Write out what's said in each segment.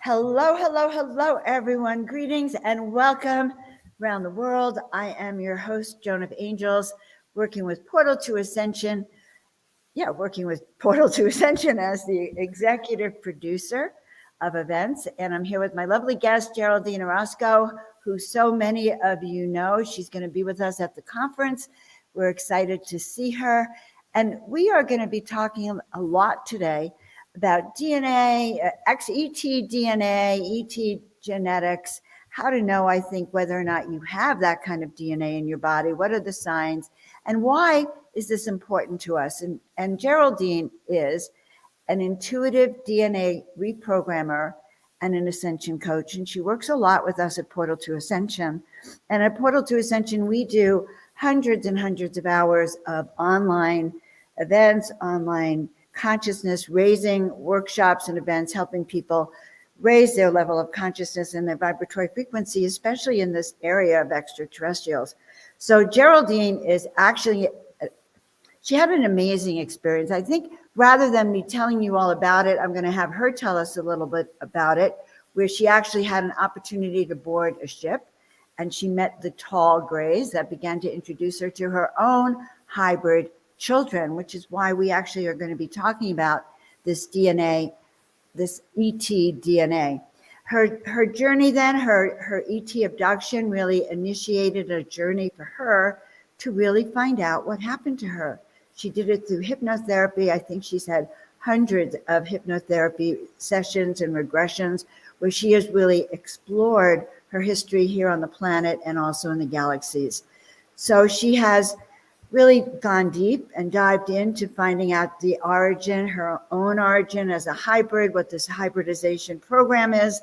Hello, hello, hello, everyone. Greetings and welcome around the world. I am your host, Joan of Angels, working with Portal to Ascension. Working with Portal to Ascension as the executive producer of events. And I'm here with my lovely guest, Geraldine Orozco, who so many of you know. She's going to be with us at the conference. We're excited to see her. And we are going to be talking a lot today about DNA, ET DNA, ET genetics, how to know, I think, whether or not you have that kind of DNA in your body, what are the signs, and why is this important to us? And Geraldine is an intuitive DNA reprogrammer and an Ascension coach, and she works a lot with us at Portal to Ascension. And at Portal to Ascension, we do hundreds and hundreds of hours of online events, online consciousness raising workshops and events, helping people raise their level of consciousness and their vibratory frequency, especially in this area of extraterrestrials. So Geraldine is actually, she had an amazing experience. I think rather than me telling you all about it, I'm going to have her tell us a little bit about it, where she actually had an opportunity to board a ship and she met the tall grays that began to introduce her to her own hybrid children, which is why we actually are going to be talking about this DNA, this ET DNA. Her journey then, her ET abduction really initiated a journey for her to really find out what happened to her. She did it through hypnotherapy. I think she's had hundreds of hypnotherapy sessions and regressions where she has really explored her history here on the planet and also in the galaxies. So she has really gone deep and dived into finding out the origin, her own origin as a hybrid, what this hybridization program is.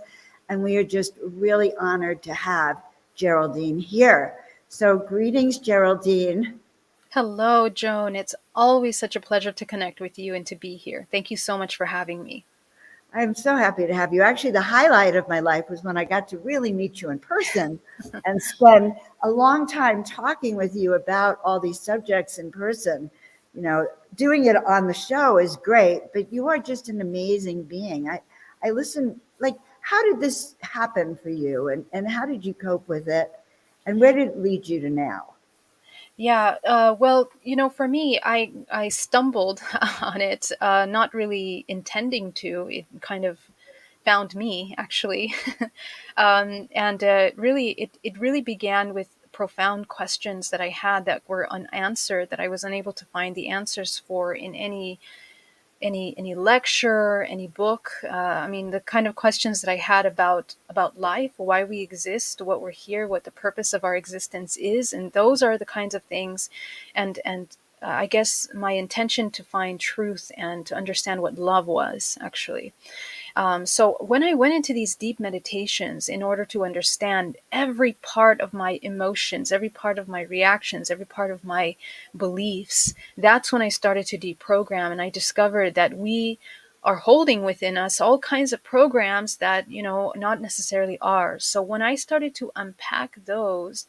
And we are just really honored to have Geraldine here. So greetings, Geraldine. Hello, Joan. It's always such a pleasure to connect with you and to be here. Thank you so much for having me. I'm so happy to have you. Actually, the highlight of my life was when I got to really meet you in person and spend a long time talking with you about all these subjects in person. You know, doing it on the show is great, but you are just an amazing being. I listen, like, how did this happen for you and how did you cope with it? And where did it lead you to now? Yeah, for me, I stumbled on it, not really intending to. It kind of found me, actually. And really, it really began with profound questions that I had that were unanswered, that I was unable to find the answers for in any lecture, any book. I mean, the kind of questions that I had about life, why we exist, what we're here, what the purpose of our existence is, and those are the kinds of things, and I guess my intention to find truth and to understand what love was actually. So when I went into these deep meditations in order to understand every part of my emotions, every part of my reactions, every part of my beliefs, that's when I started to deprogram, and I discovered that we are holding within us all kinds of programs that, not necessarily ours. So when I started to unpack those,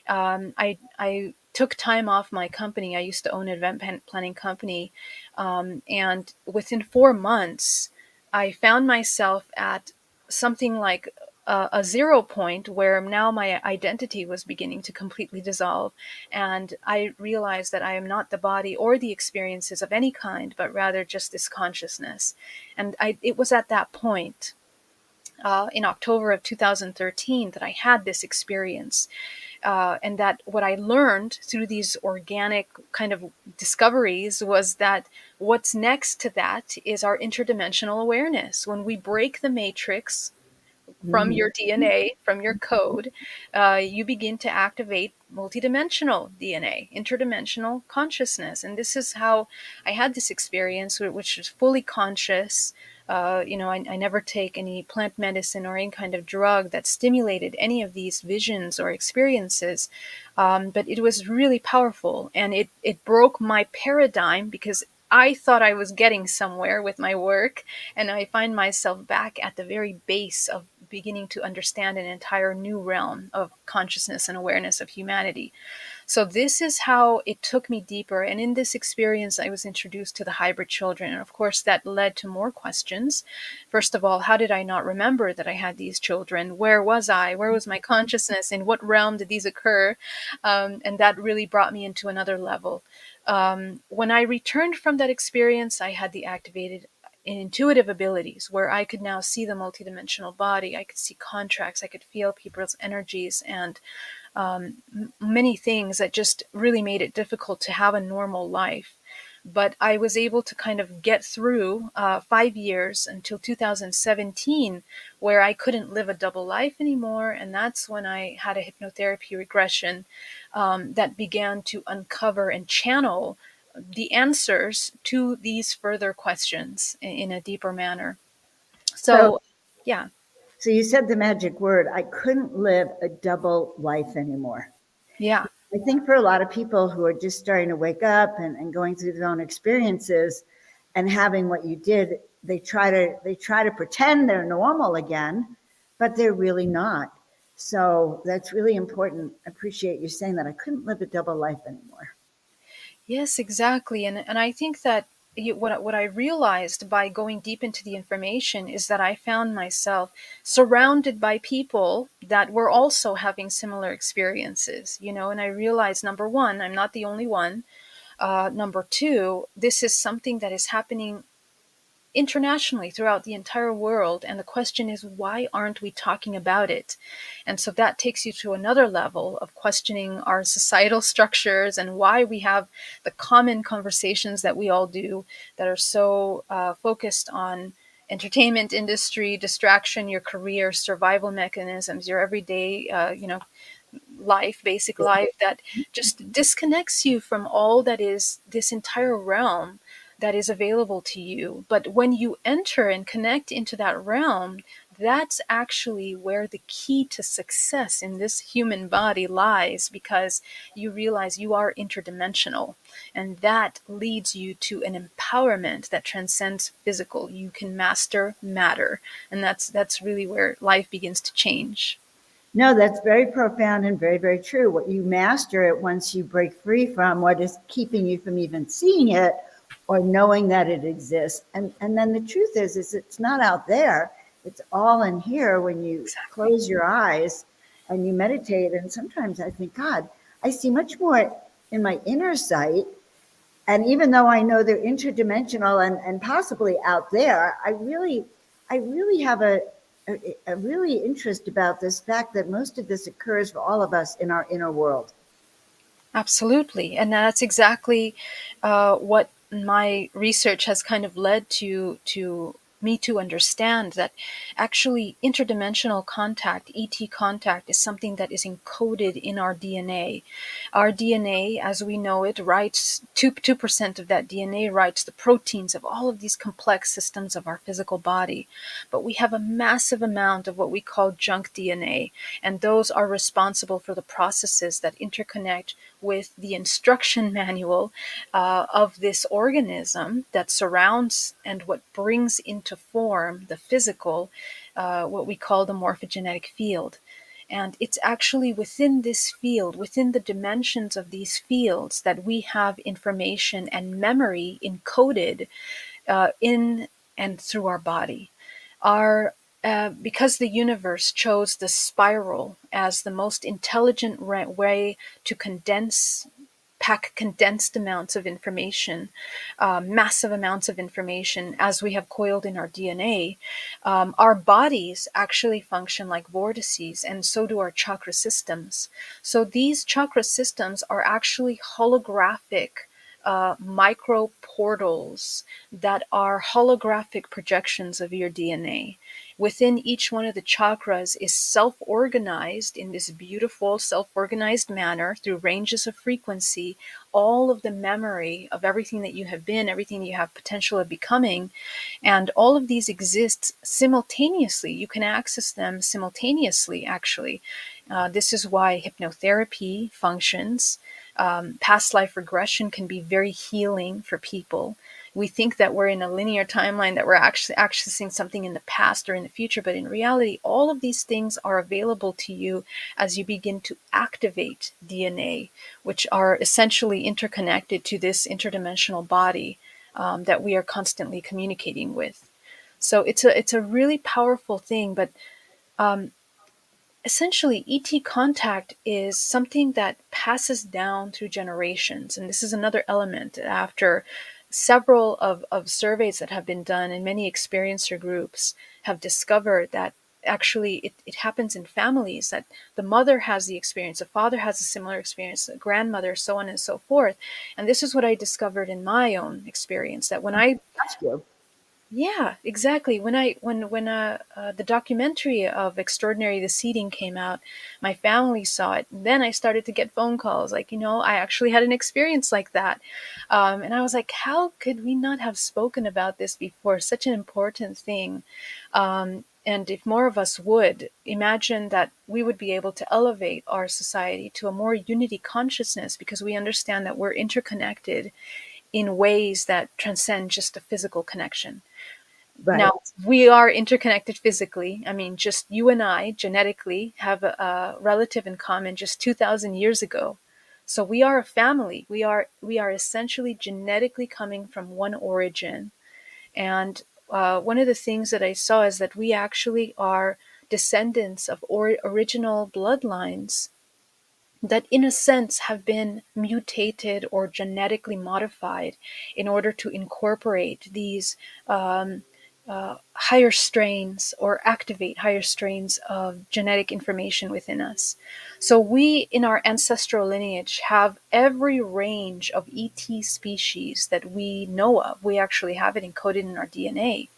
I took time off my company. I used to own an event planning company. And within 4 months, I found myself at something like a 0 point where now my identity was beginning to completely dissolve. And I realized that I am not the body or the experiences of any kind, but rather just this consciousness. And it was at that point, in October of 2013, that I had this experience. And that what I learned through these organic kind of discoveries was that what's next to that is our interdimensional awareness. When we break the matrix from Mhm. your DNA, from your code, you begin to activate multidimensional DNA, interdimensional consciousness. And this is how I had this experience, which was fully conscious. I never take any plant medicine or any kind of drug that stimulated any of these visions or experiences. But it was really powerful, and it broke my paradigm, because I thought I was getting somewhere with my work, and I find myself back at the very base of beginning to understand an entire new realm of consciousness and awareness of humanity. So this is how it took me deeper. And in this experience, I was introduced to the hybrid children. And of course, that led to more questions. First of all, how did I not remember that I had these children? Where was I? Where was my consciousness? In what realm did these occur? And that really brought me into another level. When I returned from that experience, I had the activated intuitive abilities where I could now see the multidimensional body. I could see contracts. I could feel people's energies and many things that just really made it difficult to have a normal life. But I was able to kind of get through 5 years until 2017, where I couldn't live a double life anymore. And that's when I had a hypnotherapy regression that began to uncover and channel the answers to these further questions in a deeper manner. So, So, yeah. so you said the magic word. I couldn't live a double life anymore. Yeah. I think for a lot of people who are just starting to wake up and going through their own experiences and having what you did, they try to pretend they're normal again, but they're really not. So that's really important. I appreciate you saying that. I couldn't live a double life anymore. Yes, exactly. And I think that what I realized by going deep into the information is that I found myself surrounded by people that were also having similar experiences, and I realized, number one, I'm not the only one. Number two, this is something that is happening internationally throughout the entire world. And the question is, why aren't we talking about it? And so that takes you to another level of questioning our societal structures and why we have the common conversations that we all do that are so focused on entertainment industry, distraction, your career, survival mechanisms, your everyday, life, basic life, that just disconnects you from all that is this entire realm that is available to you. But when you enter and connect into that realm, that's actually where the key to success in this human body lies, because you realize you are interdimensional, and that leads you to an empowerment that transcends physical. You can master matter, and that's really where life begins to change. No, that's very profound and very, very true. What you master it once you break free from what is keeping you from even seeing it or knowing that it exists. And then the truth is it's not out there. It's all in here when you Exactly. close your eyes and you meditate. And sometimes I think, God, I see much more in my inner sight. And even though I know they're interdimensional and possibly out there, I really have a really interest about this fact that most of this occurs for all of us in our inner world. Absolutely. And that's exactly what my research has kind of led to me to understand that actually interdimensional contact, ET contact, is something that is encoded in our DNA. Our DNA, as we know it, writes 2% of that DNA writes the proteins of all of these complex systems of our physical body. But we have a massive amount of what we call junk DNA, and those are responsible for the processes that interconnect with the instruction manual of this organism that surrounds and what brings into form the physical, what we call the morphogenetic field. And it's actually within this field, within the dimensions of these fields, that we have information and memory encoded in and through our body. Our Because the universe chose the spiral as the most intelligent way to pack condensed amounts of information, massive amounts of information, as we have coiled in our DNA. Our bodies actually function like vortices, and so do our chakra systems. So these chakra systems are actually holographic micro portals that are holographic projections of your DNA. Within each one of the chakras is self-organized in this beautiful self-organized manner through ranges of frequency, all of the memory of everything that you have been, everything you have potential of becoming. And all of these exist simultaneously. You can access them simultaneously, actually. This is why hypnotherapy functions. Past life regression can be very healing for people We think that we're in a linear timeline, that we're actually accessing something in the past or in the future, but in reality, all of these things are available to you as you begin to activate DNA, which are essentially interconnected to this interdimensional body that we are constantly communicating with. So it's a really powerful thing, but essentially, ET contact is something that passes down through generations. And this is another element after several of surveys that have been done, and many experiencer groups have discovered that actually it happens in families, that the mother has the experience, the father has a similar experience, the grandmother, so on and so forth. And this is what I discovered in my own experience, that when I Ask you. yeah, exactly. When the documentary of Extraordinary the Seeding came out, my family saw it. Then I started to get phone calls like, I actually had an experience like that, and I was like, how could we not have spoken about this before? Such an important thing. And if more of us would imagine that we would be able to elevate our society to a more unity consciousness, because we understand that we're interconnected in ways that transcend just a physical connection. Right. Now, we are interconnected physically. I mean, just you and I genetically have a relative in common just 2,000 years ago. So we are a family. We are essentially genetically coming from one origin. And one of the things that I saw is that we actually are descendants of original bloodlines that in a sense have been mutated or genetically modified in order to incorporate these um, higher strains or activate higher strains of genetic information within us. So we in our ancestral lineage have every range of ET species that we know of. We actually have it encoded in our DNA.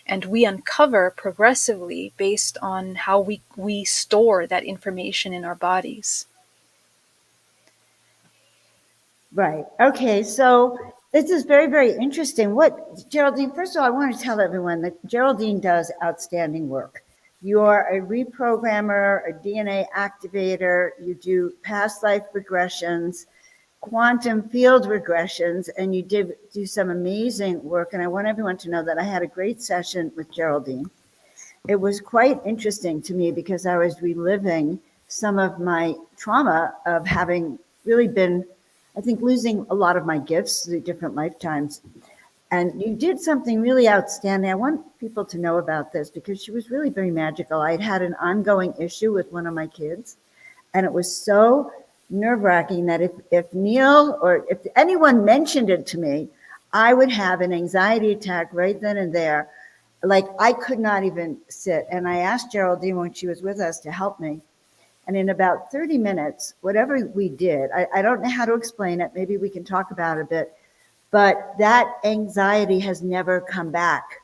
And we uncover progressively based on how we store that information in our bodies. Right. Okay. So this is very, very interesting. What, Geraldine, first of all, I want to tell everyone that Geraldine does outstanding work. You are a reprogrammer, a DNA activator, you do past life regressions, quantum field regressions, and you did do some amazing work. And I want everyone to know that I had a great session with Geraldine. It was quite interesting to me because I was reliving some of my trauma of having really been, I think, losing a lot of my gifts through different lifetimes. And you did something really outstanding. I want people to know about this because she was really very magical. I'd had an ongoing issue with one of my kids, and it was so nerve wracking that if Neil or if anyone mentioned it to me, I would have an anxiety attack right then and there. Like I could not even sit. And I asked Geraldine when she was with us to help me. And in about 30 minutes, whatever we did, I don't know how to explain it. Maybe we can talk about it a bit, but that anxiety has never come back.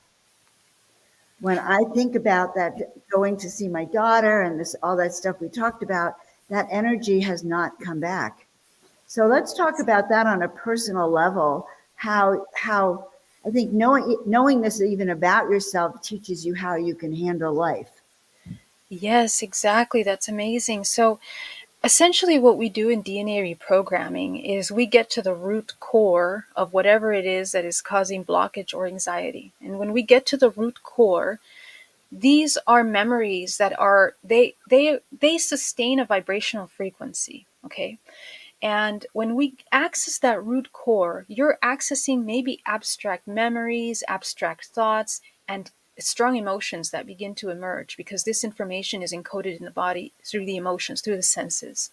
When I think about that, going to see my daughter and this, all that stuff we talked about, that energy has not come back. So let's talk about that on a personal level. How I think knowing this even about yourself teaches you how you can handle life. Yes, exactly. That's amazing. So essentially, what we do in DNA reprogramming is we get to the root core of whatever it is that is causing blockage or anxiety. And when we get to the root core, these are memories that are they sustain a vibrational frequency. Okay. And when we access that root core, you're accessing maybe abstract memories, abstract thoughts, and strong emotions that begin to emerge because this information is encoded in the body through the emotions, through the senses.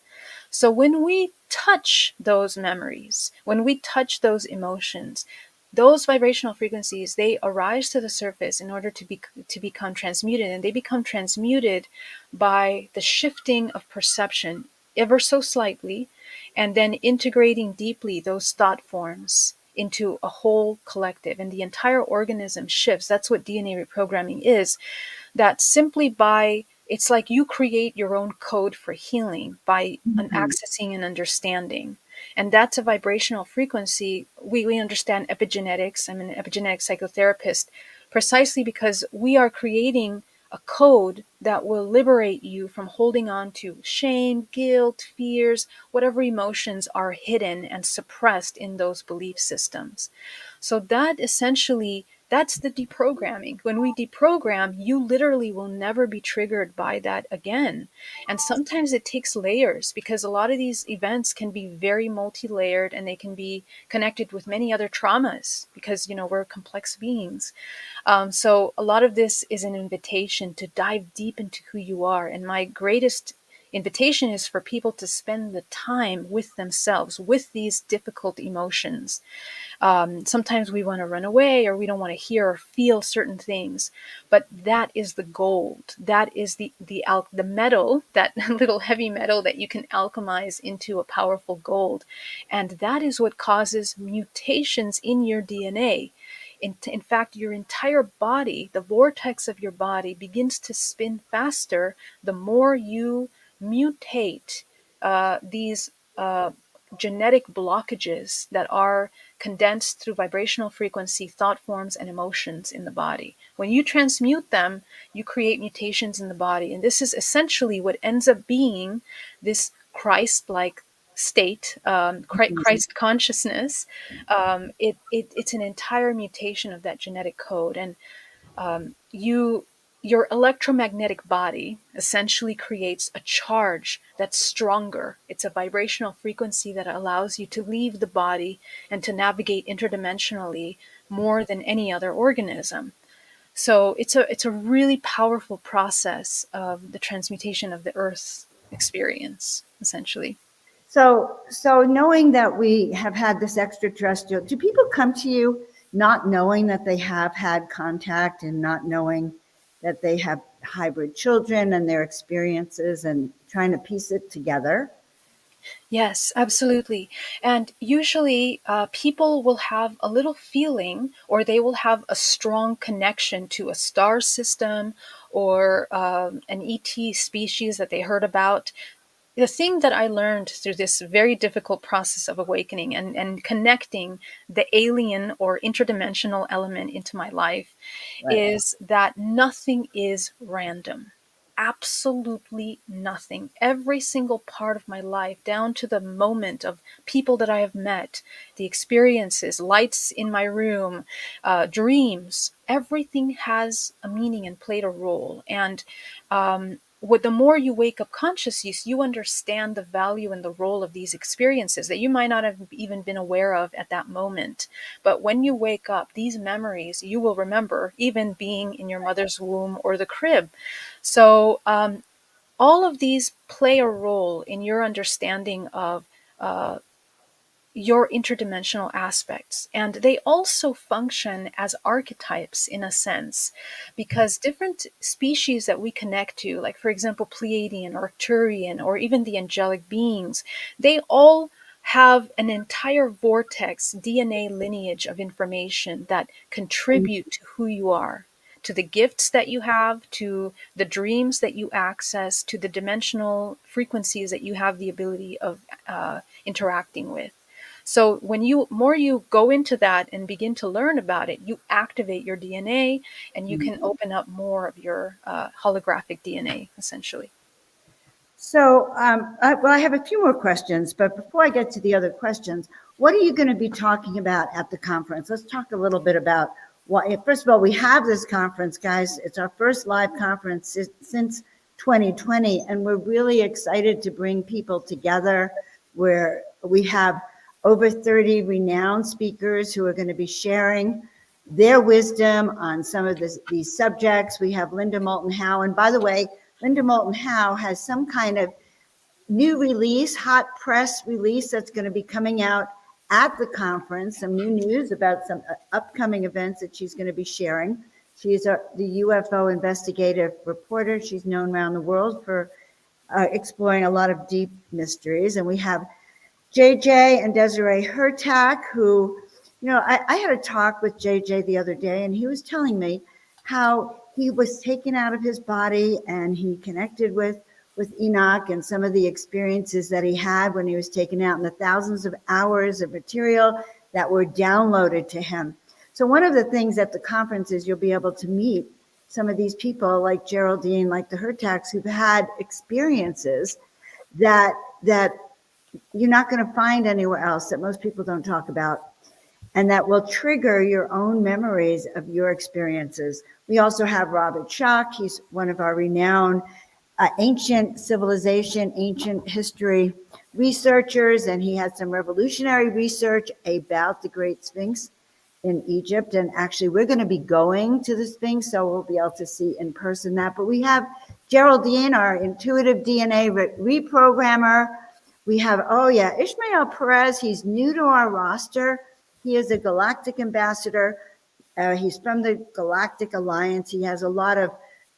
So when we touch those memories, when we touch those emotions, those vibrational frequencies, they arise to the surface in order to become transmuted, and they become transmuted by the shifting of perception ever so slightly, and then integrating deeply those thought forms into a whole collective, and the entire organism shifts. That's what DNA reprogramming is. That simply by it's like you create your own code for healing by Mhm. accessing and understanding. And that's a vibrational frequency. We understand epigenetics. I'm an epigenetic psychotherapist precisely because we are creating a code that will liberate you from holding on to shame, guilt, fears, whatever emotions are hidden and suppressed in those belief systems. So that essentially, that's the deprogramming. When we deprogram, you literally will never be triggered by that again. And sometimes it takes layers, because a lot of these events can be very multi-layered, and they can be connected with many other traumas, because, we're complex beings. So a lot of this is an invitation to dive deep into who you are. And my greatest invitation is for people to spend the time with themselves, with these difficult emotions. Sometimes we want to run away, or we don't want to hear or feel certain things, but that is the gold. That is the metal, that little heavy metal that you can alchemize into a powerful gold, and that is what causes mutations in your DNA. In fact, your entire body, the vortex of your body, begins to spin faster the more you mutate these genetic blockages that are condensed through vibrational frequency, thought forms, and emotions in the body. When you transmute them, you create mutations in the body. And this is essentially what ends up being this Christ-like state, Christ consciousness. It's an entire mutation of that genetic code. And your electromagnetic body essentially creates a charge that's stronger. It's a vibrational frequency that allows you to leave the body and to navigate interdimensionally more than any other organism. So it's a really powerful process of the transmutation of the Earth's experience, essentially. So knowing that we have had this extraterrestrial, do people come to you not knowing that they have had contact, and not knowing that they have hybrid children and their experiences, and trying to piece it together? Yes, absolutely. And usually people will have a little feeling, or they will have a strong connection to a star system, or an ET species that they heard about. The thing that I learned through this very difficult process of awakening, and connecting the alien or interdimensional element into my life, Right. is that nothing is random. Absolutely nothing. Every single part of my life, down to the moment of people that I have met, the experiences, lights in my room, dreams, everything has a meaning and played a role. And what the more you wake up conscious, you understand the value and the role of these experiences that you might not have even been aware of at that moment. But when you wake up, these memories you will remember, even being in your mother's womb or the crib. So all of these play a role in your understanding of uh, your interdimensional aspects. And they also function as archetypes in a sense, because different species that we connect to, like for example, Pleiadian or Arcturian, or even the angelic beings, they all have an entire vortex DNA lineage of information that contribute to who you are, to the gifts that you have, to the dreams that you access, to the dimensional frequencies that you have the ability of interacting with. So when you go into that and begin to learn about it, you activate your DNA, and you can open up more of your holographic DNA, essentially. So, I have a few more questions, but before I get to the other questions, what are you going to be talking about at the conference? Let's talk a little bit about why. First of all, we have this conference, guys. It's our first live conference since 2020, and we're really excited to bring people together, where we have over 30 renowned speakers who are going to be sharing their wisdom on some of these subjects. We have Linda Moulton Howe, and by the way, Linda Moulton Howe has some kind of new release, hot press release that's going to be coming out at the conference, some new news about some upcoming events that she's going to be sharing. She's the UFO investigative reporter. She's known around the world for exploring a lot of deep mysteries. And we have JJ and Desiree Hurtak, who, I had a talk with JJ the other day, and he was telling me how he was taken out of his body, and he connected with Enoch and some of the experiences that he had when he was taken out, and the thousands of hours of material that were downloaded to him. So one of the things at the conference is you'll be able to meet some of these people like Geraldine, like the Hurtaks, who've had experiences that you're not going to find anywhere else, that most people don't talk about. and that will trigger your own memories of your experiences. We also have Robert Schoch. He's one of our renowned ancient civilization, ancient history researchers, and he had some revolutionary research about the Great Sphinx in Egypt. And actually, we're going to be going to the Sphinx, so we'll be able to see in person that. But we have Geraldine, our intuitive DNA reprogrammer. We have, Ishmael Perez. He's new to our roster. He is a galactic ambassador. He's from the Galactic Alliance. He has a lot of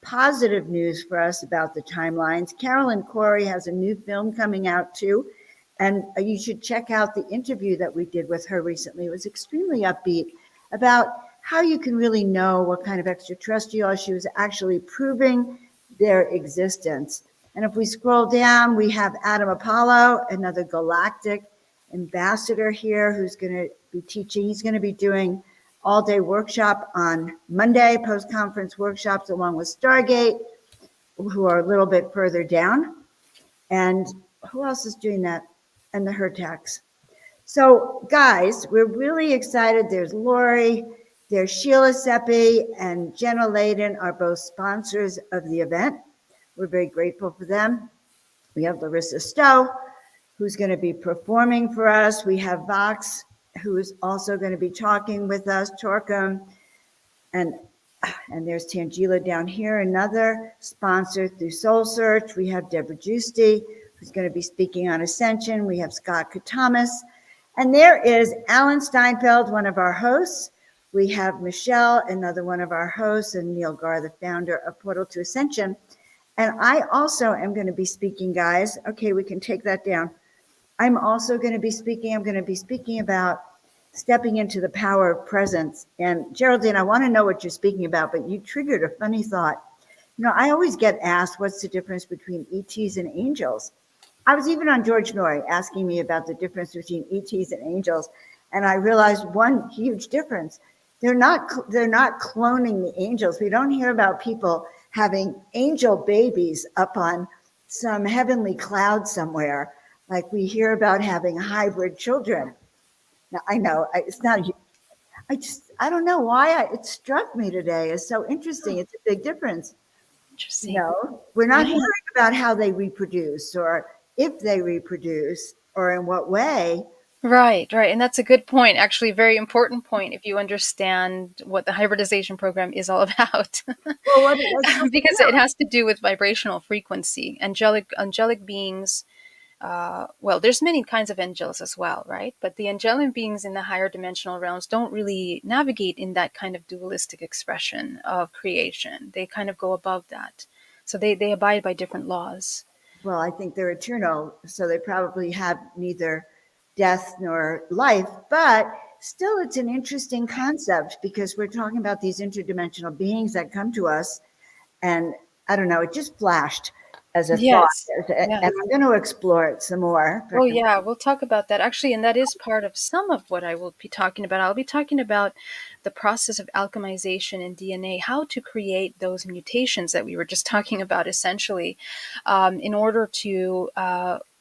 positive news for us about the timelines. Carolyn Corey has a new film coming out too. And you should check out the interview that we did with her recently. It was extremely upbeat about how you can really know what kind of extraterrestrial. She was actually proving their existence. And if we scroll down, we have Adam Apollo, another galactic ambassador here, who's going to be teaching. He's going to be doing all-day workshop on Monday, post-conference workshops along with Stargate, who are a little bit further down. And who else is doing that? And the Hertax. So guys, we're really excited. There's Lori, there's Sheila Seppi, and Jenna Layden are both sponsors of the event. We're very grateful for them. We have Larissa Stowe, who's going to be performing for us. We have Vox, who is also going to be talking with us, Torcum, and there's Tangela down here, another sponsor through Soul Search. We have Deborah Giusti, who's going to be speaking on Ascension. We have Scott Katamas, and there is Alan Steinfeld, one of our hosts. We have Michelle, another one of our hosts, and Neil Gar, the founder of Portal to Ascension. And I also am going to be speaking, guys. Okay, we can take that down. I'm also going to be speaking. I'm going to be speaking about stepping into the power of presence. And Geraldine, I want to know what you're speaking about, but you triggered a funny thought. You know, I always get asked, what's the difference between ETs and angels? I was even on George Noory asking me about the difference between ETs and angels. And I realized one huge difference. They're not cloning the angels. We don't hear about people having angel babies up on some heavenly cloud somewhere, like we hear about having hybrid children. Now, I know it's not, I don't know why it struck me today. It's so interesting. It's a big difference. Interesting. No, we're not hearing about how they reproduce or if they reproduce or in what way. Right. And that's a good point. Actually, a very important point if you understand what the hybridization program is all about. Well, because it has to do with vibrational frequency. Angelic beings, well, there's many kinds of angels as well, right? But the angelic beings in the higher dimensional realms don't really navigate in that kind of dualistic expression of creation. They kind of go above that. So they abide by different laws. Well, I think they're eternal, so they probably have neither death nor life, but still it's an interesting concept because we're talking about these interdimensional beings that come to us, and I don't know, it just flashed as a thought, and I'm going to explore it some more. Oh yeah, we'll talk about that actually, and that is part of some of what I will be talking about. I'll be talking about the process of alchemization in DNA, how to create those mutations that we were just talking about, essentially, in order to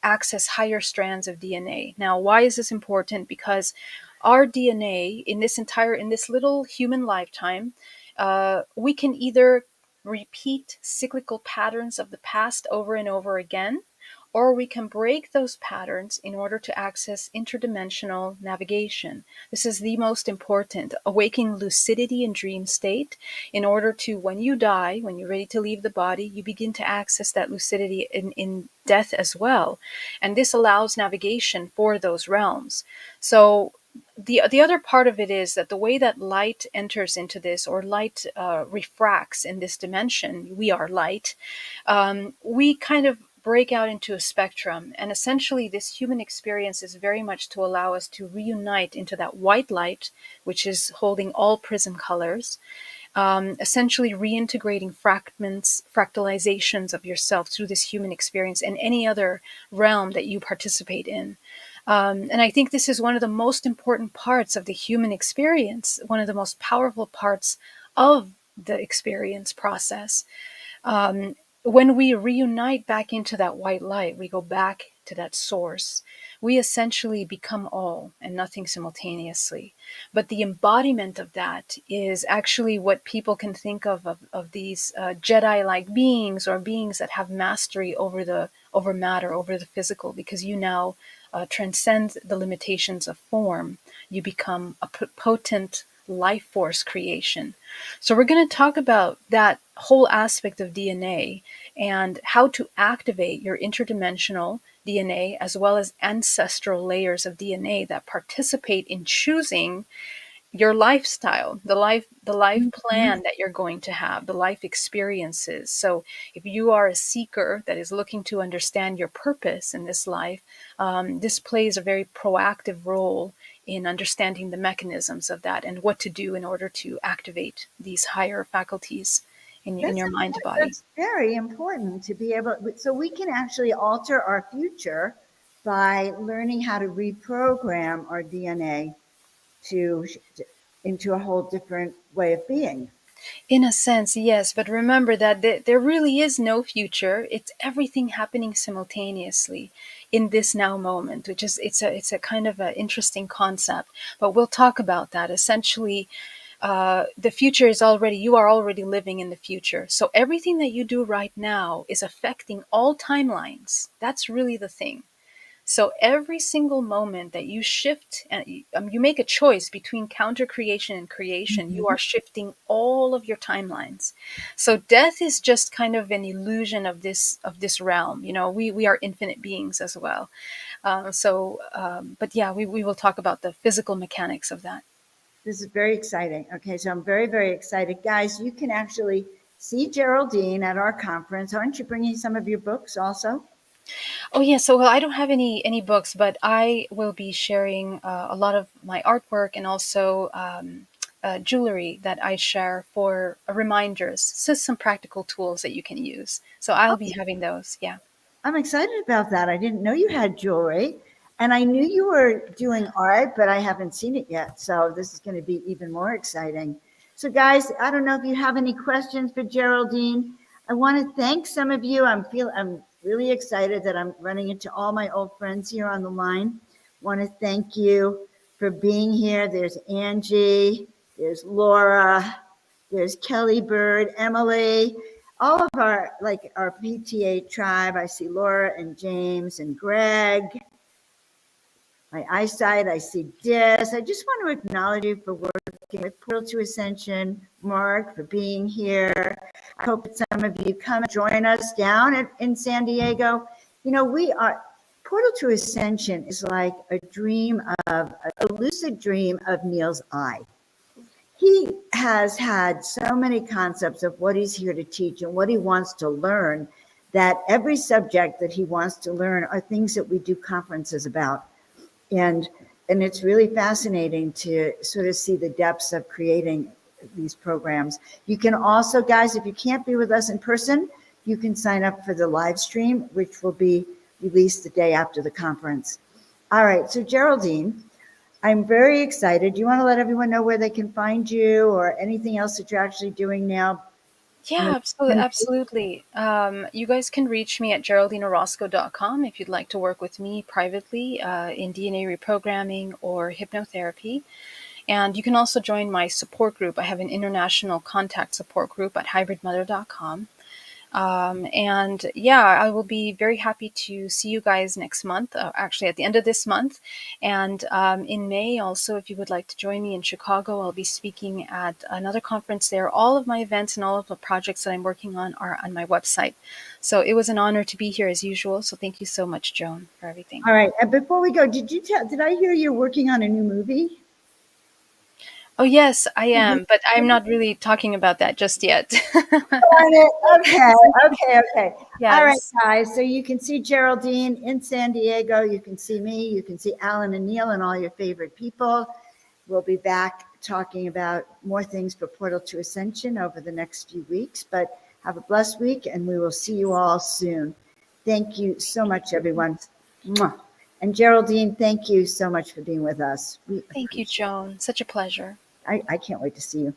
access higher strands of DNA. Now, why is this important? Because our DNA in this little human lifetime, we can either repeat cyclical patterns of the past over and over again, or we can break those patterns in order to access interdimensional navigation. This is the most important, awakening lucidity and dream state in order to, when you die, when you're ready to leave the body, you begin to access that lucidity in death as well. And this allows navigation for those realms. So the other part of it is that the way that light enters into this, or light refracts in this dimension, we are light, we kind of break out into a spectrum. And essentially, this human experience is very much to allow us to reunite into that white light, which is holding all prism colors, essentially reintegrating fragments, fractalizations of yourself through this human experience and any other realm that you participate in. And I think this is one of the most important parts of the human experience, one of the most powerful parts of the experience process. When we reunite back into that white light, we go back to that source, we essentially become all and nothing simultaneously. But the embodiment of that is actually what people can think of these Jedi-like beings, or beings that have mastery over matter, over the physical, because you now transcend the limitations of form. You become a potent life force creation. So we're going to talk about that whole aspect of DNA and how to activate your interdimensional DNA as well as ancestral layers of DNA that participate in choosing your lifestyle, the life plan that you're going to have, the life experiences. So if you are a seeker that is looking to understand your purpose in this life, this plays a very proactive role in understanding the mechanisms of that and what to do in order to activate these higher faculties in your mind body. That's very important to be able, so we can actually alter our future by learning how to reprogram our DNA to into a whole different way of being. In a sense, yes, but remember that there really is no future. It's everything happening simultaneously in this now moment, which is it's a kind of an interesting concept. But we'll talk about that. Essentially, the future is already, you are already living in the future. So everything that you do right now is affecting all timelines. That's really the thing. So every single moment that you shift and you make a choice between counter creation and creation, you are shifting all of your timelines. So death is just kind of an illusion of this realm. We are infinite beings as well. But yeah, we will talk about the physical mechanics of that. This is very exciting. Okay, so I'm very, very excited. Guys, you can actually see Geraldine at our conference. Aren't you bringing some of your books also? Oh yeah, so well, I don't have any books, but I will be sharing a lot of my artwork and also jewelry that I share for reminders, just some practical tools that you can use. So I'll be having those. Yeah. I'm excited about that. I didn't know you had jewelry, and I knew you were doing art, but I haven't seen it yet. So this is going to be even more exciting. So, guys, I don't know if you have any questions for Geraldine. I want to thank some of you. I'm really excited that I'm running into all my old friends here on the line. Want to thank you for being here. There's Angie, there's Laura, there's Kelly Bird, Emily, all of our PTA tribe. I see Laura and James and Greg. My eyesight, I see Dis. I just want to acknowledge you for working with Portal to Ascension, Mark, for being here. I hope that some of you come and join us down in San Diego. Portal to Ascension is like a lucid dream of Neil's eye. He has had so many concepts of what he's here to teach and what he wants to learn, that every subject that he wants to learn are things that we do conferences about. And it's really fascinating to sort of see the depths of creating these programs. You can also, guys, if you can't be with us in person, you can sign up for the live stream, which will be released the day after the conference. All right, so Geraldine, I'm very excited. Do you want to let everyone know where they can find you or anything else that you're actually doing now? Yeah, absolutely. Absolutely. You guys can reach me at geraldineorozco.com if you'd like to work with me privately in DNA reprogramming or hypnotherapy. And you can also join my support group. I have an international contact support group at hybridmother.com. And yeah, I will be very happy to see you guys next month, actually at the end of this month. And in May also, if you would like to join me in Chicago, I'll be speaking at another conference there. All of my events and all of the projects that I'm working on are on my website. So it was an honor to be here as usual. So thank you so much, Joan, for everything. All right. And before we go, did I hear you're working on a new movie? Oh, yes, I am, but I'm not really talking about that just yet. Okay. Yes. All right, guys. So you can see Geraldine in San Diego. You can see me. You can see Alan and Neil and all your favorite people. We'll be back talking about more things for Portal to Ascension over the next few weeks. But have a blessed week, and we will see you all soon. Thank you so much, everyone. Mwah. And Geraldine, thank you so much for being with us. Thank you, Joan. Such a pleasure. I can't wait to see you.